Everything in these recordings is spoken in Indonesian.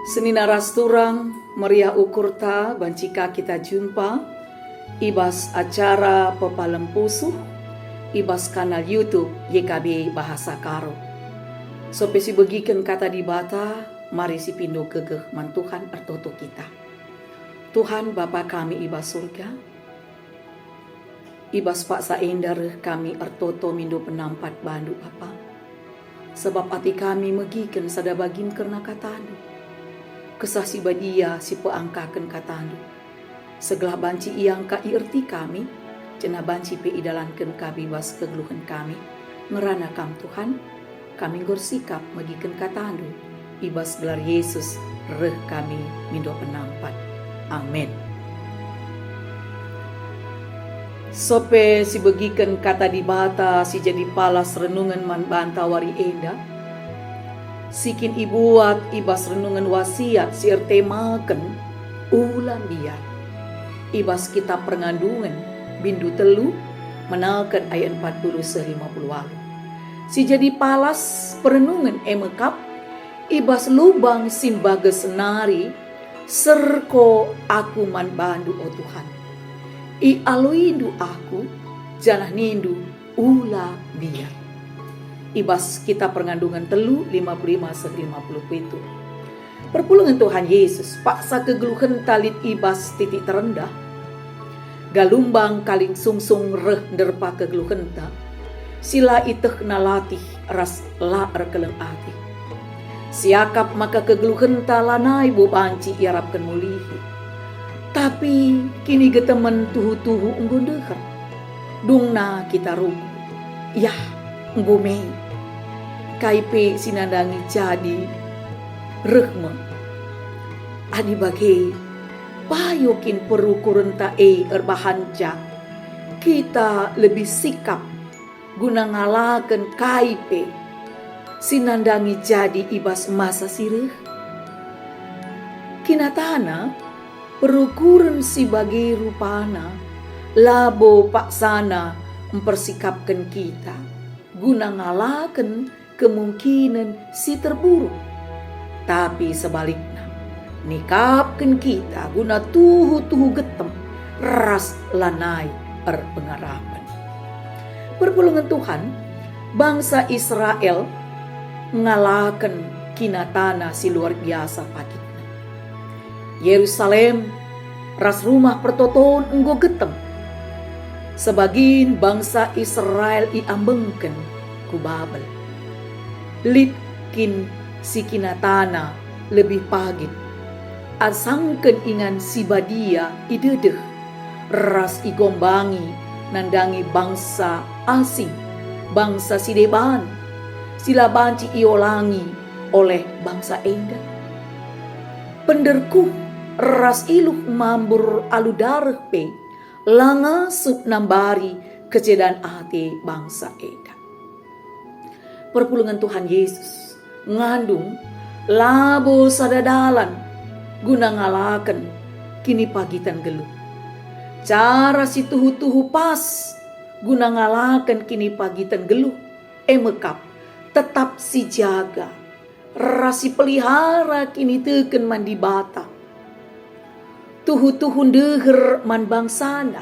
Seninaras turang meriah ukurta bancika kita jumpa ibas acara pepalem pusuh ibas kanal YouTube YKB Bahasa Karo. Sope si begiken kata di bata, mari si pindo kegeh man Tuhan ertoto kita. Tuhan Bapa kami ibas surga, ibas Pak Saendar kami ertoto mindo penampat bandu Bapa. Sebab hati kami megiken sada bagin kerna katanu. Kesah si badia si peangkaken katandu. Segala banci iang ka ierti kami, cena banci pe idalanken kami bas kegeluhan kami. Ngerana kam Tuhan, kami gorsikap megiken katandu. Ibas gelar Yesus, reh kami mindo penampat. Amin. Sope si begiken kata di bata si jadi palas renungan man banta wari enda. Sikin ibuat ibas renungan wasiat si ertemaken ulan biar. Ibas kitab pengandungan bindu telu menakan ayat 40-50. Si jadi palas perenungan emekap ibas lubang simbaga senari serko aku man bandu o Tuhan. I aluindu aku janah nindu ula biar. Ibas kita pengandungan telu 55-50 perpulungan Tuhan Yesus paksa kegeluhan talit ibas titik terendah galumbang kaling sungsung reh derpa kegeluhan ta sila iteh nalatih ras la erkeleng ati siakap maka kegeluhan ta lanai bu banci iarapkan mulihi tapi kini getemen tuhu-tuhu unggundeher dungna kita rugu yah ngumei kaipe sinandangi jadi rehme adi bagi payokin perukuran tae erbahanca kita lebih sikap guna ngalaken kaipe sinandangi jadi ibas masa sireh kinatana perukuran si bagi rupana labo paksana mempersikapkan kita guna ngalaken kemungkinan si terburuk. Tapi sebaliknya, nikapkan kita guna tuhu-tuhu getem ras lanai pengarapan. Perpulungan Tuhan, bangsa Israel ngalaken kinatana si luar biasa pakitna. Yerusalem ras rumah pertoton enggo getem. Sebagian bangsa Israel iambengken ku Babel. Litkin si kinatana lebih pagit. Asangken ingan si badia idedeh. Ras igombangi nandangi bangsa asing. Bangsa si deban. Sila banci iolangi oleh bangsa enda. Penderku ras iluh mambur aludareh pe. Langa sup nambari kecedan ate bangsa eda. Perpulungan Tuhan Yesus ngandung labo sadadalan guna ngalaken kini pagitan geluh. Cara si tuhu-tuhu pas guna ngalaken kini pagitan geluh emekap tetap si jaga rasi pelihara kini teken mandi bata. Tuhu-tuhun deher man bangsana.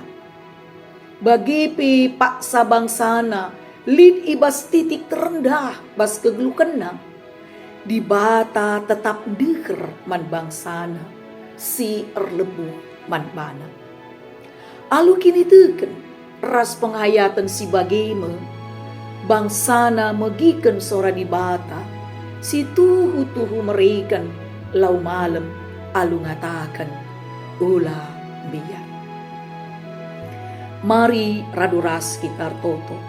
Bagi pi paksa bangsana, lid ibas titik terendah bas kegelukena. Di bata tetap deher man bangsana, si erlebu man bana. Alu kini teken, ras penghayatan si bageme, bangsana megiken sora di bata, si tuhu-tuhu merikan lau malam alu ngatakan. Ula biar. Mari raduras kita toto.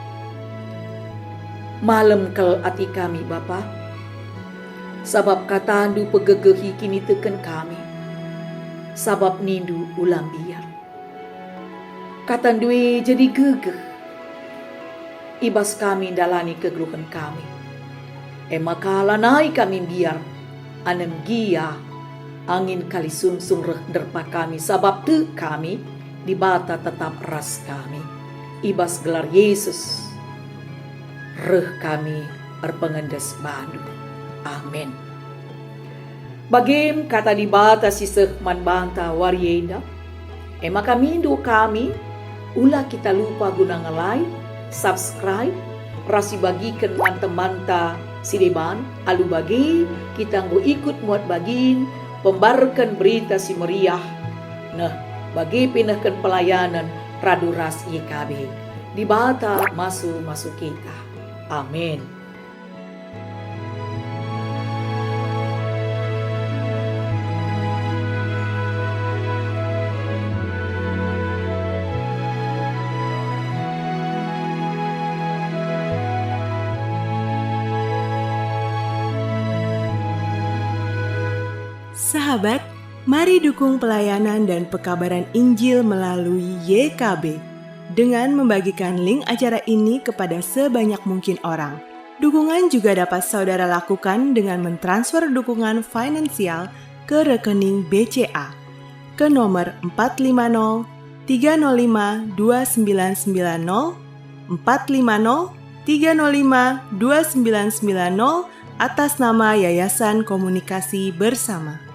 Malam kel ati kami Bapa. Sabab katandu pegegehi kini teken kami. Sabab nindu ulang biar. Katandui jadi gegeh. Ibas kami dalani kegeluhan kami. Maka lanai kami biar. Anem gia. Angin kali sungsung reh derpa kami sabab tu kami di bata tetap ras kami. Ibas gelar Yesus reh kami erpengendes bandu. Amin. Bagim kata dibata si sekman banta warienda. Maka mindo kami, ulah kita lupa guna nge-like, subscribe, rasi bagikan manta-manta si deban, alu bagi kita nggo ikut muat bagin, pembarkan berita si meriah. Nah, bagi pinahkan pelayanan Raduras YKB. Dibata masuk kita. Amin. Sahabat, mari dukung pelayanan dan pekabaran Injil melalui YKB dengan membagikan link acara ini kepada sebanyak mungkin orang. Dukungan juga dapat saudara lakukan dengan mentransfer dukungan finansial ke rekening BCA ke nomor 450 305 2990 450 305 2990 atas nama Yayasan Komunikasi Bersama.